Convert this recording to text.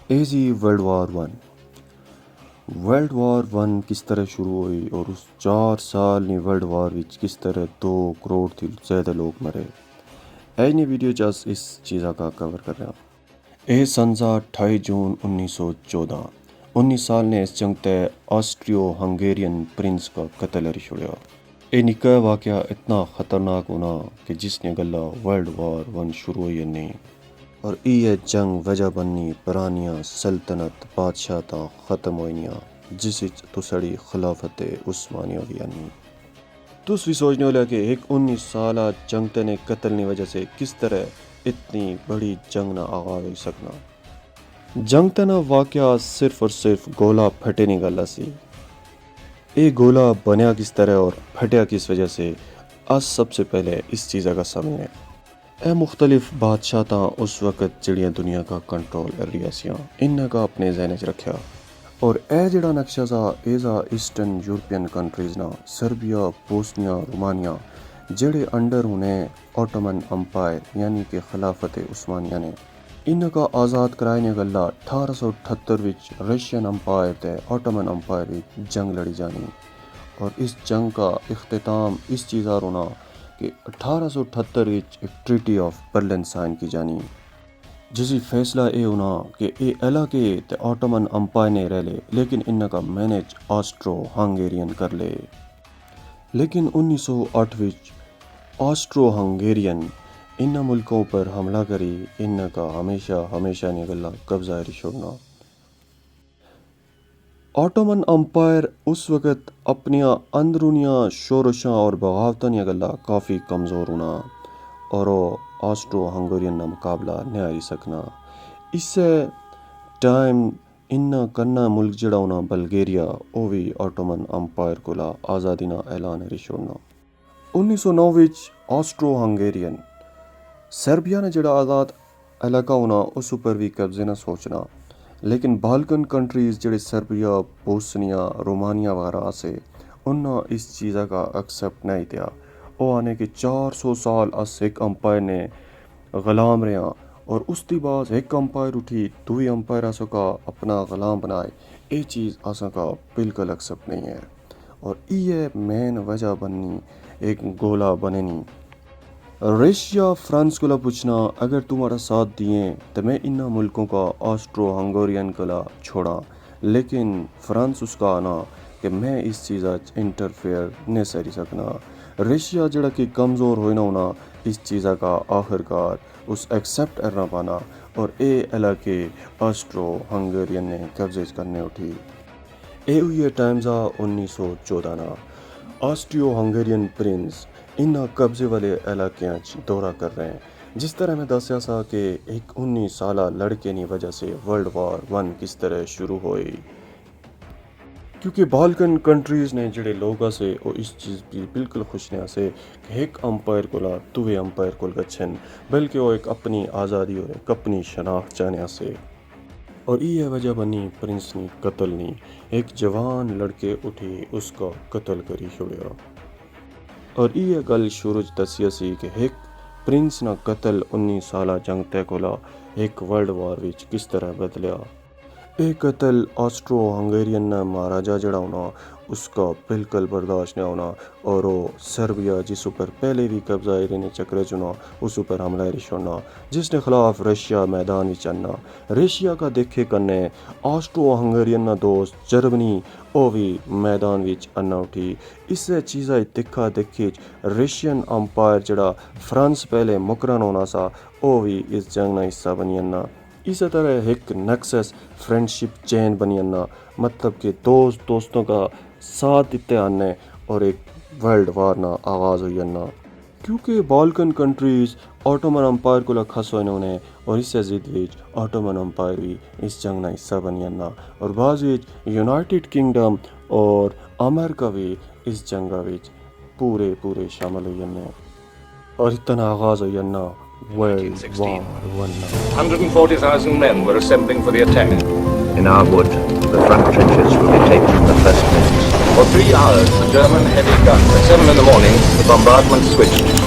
Easy world war one کس طرح شروع ہوئی اور اس 4 سال ورلڈ وار وچ کس طرح 2 کروڑ تھی زیادہ لوگ مرے. ایج ویڈیو چ اس چیزا کا کور کر رہا ہوں. اے سنزا 28 جون 1914 19 سال نے اس جنگ تے آسٹریو ہنگیرین پرنس کا قتل ہری چھوڑیا. یہ نکا واقعہ اتنا خطرناک ہونا کہ جس نے گلا ورلڈ وار ون شروع ہوئی نہیں اور یہ جنگ وجہ بننی پرانیاں سلطنت بادشاہ تا ختم ہوئیاں جس تو سڑی خلافت عثمانیہ بھی آنی. تس بھی سوچنے والا کہ ایک 19 سالہ جنگ تے قتل کی وجہ سے کس طرح اتنی بڑی جنگ نہ آغاز ہو سکنا. جنگ تے واقعہ صرف اور صرف گولا پھٹے نہیں گلا سی. یہ گولا بنیا کس طرح اور پھٹیا کس وجہ سے آج سب سے پہلے اس چیزہ کا سامنے. اے مختلف بادشاہ تا اس وقت جڑیاں دنیا کا کنٹرول کر رہی سیاں ان کا اپنے ذہن چ رکھیا اور اے جڑا نقشہ سا ایزا ایسٹرن یورپین کنٹریز نا سربیا بوسنیا رومانیا جڑے انڈر ہونے اوٹومن امپائر یعنی کہ خلافت عثمانیہ نے ان کا آزاد کرائے گلا 1878 وچ رشین امپائر تے اوٹومن امپائر وچ جنگ لڑی جانی اور اس جنگ کا اختتام اس چیزا ہونا کہ 1878 وچ ایک ٹریٹی آف برلن سائن کی جانی جسی فیصلہ اے ہونا کہ اے علاقے تے اوٹومن امپائر نے رہ لے لیکن ان کا مینج آسٹرو ہنگیرین کر لے. لیکن 1908 وچ آسٹرو ہنگیرین ان ملکوں پر حملہ کری ان کا ہمیشہ نے گلا قبضہ چھوڑنا. اوٹومن امپائر اس وقت اپنی اندرونیاں شورشاں اور بغاوتاں گلا کافی کمزور ہونا اور آسٹرو ہنگیرین نا مقابلہ نہیں آ سکنا. اس سے ٹائم ان کرنا ملک جڑا ہونا بلگیریا وہ بھی اوٹومن امپائر کو آزادی نا اعلان ہری چھوڑنا. 1909 وچ آسٹرو ہنگیرین سربیا نے جڑا آزاد علاقہ ہونا اس پر بھی قبضے نہ سوچنا لیکن بالکن کنٹریز جڑے سربیا بوسنیا رومانیا وغیرہ سے انہاں اس چیزا کا ایکسیپٹ نہیں دیا. وہ آنے کے 400 سال اس ایک امپائر نے غلام رہا اور اس دی بعد ایک امپائر اٹھی دوئی امپائر آسا کا اپنا غلام بنائے. یہ چیز آسا کا بالکل ایکسیپٹ نہیں ہے اور یہ مین وجہ بننی ایک گولا بنے نہیں. ریشیا فرانس کو پوچھنا اگر تمہارا ساتھ دیئے تو میں ان ملکوں کا آسٹرو ہنگیرین کو چھوڑا لیکن فرانس اس کا آنا کہ میں اس چیزا انٹرفیئر نہیں سری سکنا. ریشیا جڑا کہ کمزور ہونا ہونا اس چیزا کا آخر کار اس ایکسیپٹ کرنا پانا اور اے علاقے آسٹرو ہنگیرین نے قبضے کرنے اٹھی. اے ہوئی ٹائمزا 1914 نا آسٹریو ہنگیرین پرنس ان قبضے والے علاقے دورہ کر رہے ہیں. جس طرح میں دسیا سا کہ ایک 19 سالہ لڑکے کی وجہ سے ورلڈ وار ون کس طرح شروع ہوئی کیونکہ بالکن کنٹریز نے جڑے لوگا سے وہ اس چیز بھی بالکل خوش نہیں سے کہ ایک امپائر کو دوے امپائر کو گچھن بلکہ وہ ایک اپنی آزادی اور ایک اپنی شناخت چاہنے سے اور یہ وجہ بنی پرنس نے قتل نہیں ایک جوان لڑکے اٹھی اس کا قتل کری چھوڑیا. اور یہ گل شروع دسیا سی کہ ایک پرنس نا قتل 19 سالہ جنگ تے کولا ایک ورلڈ وار وچ کس طرح بدلیا. یہ قتل آسٹرو ہنگیرین نا مہاراجا جڑا ہونا اس کا بالکل برداشت نہ ہونا اور وہ سربیا جس پر پہلے بھی قبضہ رہنے چکرے چنا اس پر حملہ چھوڑنا جس نے خلاف رشیا میدان میں چلنا. رشیا کا دیکھے کرنے آسٹرو ہنگیرین نا دوست جرمنی وہ بھی میدان وچ انا اٹھی. اس سے چیزا دکھا دیکھی رشین امپائر جڑا فرانس پہلے مکرن ہونا سا وہ بھی اس جنگ نا حصہ بنی انا. اسی طرح ایک نیکسس فرینڈشپ چین بنی انا مطلب کہ دوستوں کا ساتھ دیتے آنے اور ایک ورلڈ وار نا آغاز ہوئی انا کیونکہ بالکن کنٹریز اوٹومن امپائر کو خس ہوئے انہیں اور اس سے زید ویچ اوٹومن امپائر بھی اس جنگ نا حصہ بنی انا اور بعض ویچ یونائٹڈ کنگڈم اور امریکہ بھی اس جنگا ویچ پورے شامل ہوئی انا اور اتنا آغاز ہوئی انا World War I. 140,000 men were assembling for the attack. In our wood, the front trenches will be taken in the first minutes. For 3 hours, the German heavy guns. At 7 in the morning, the bombardment switched.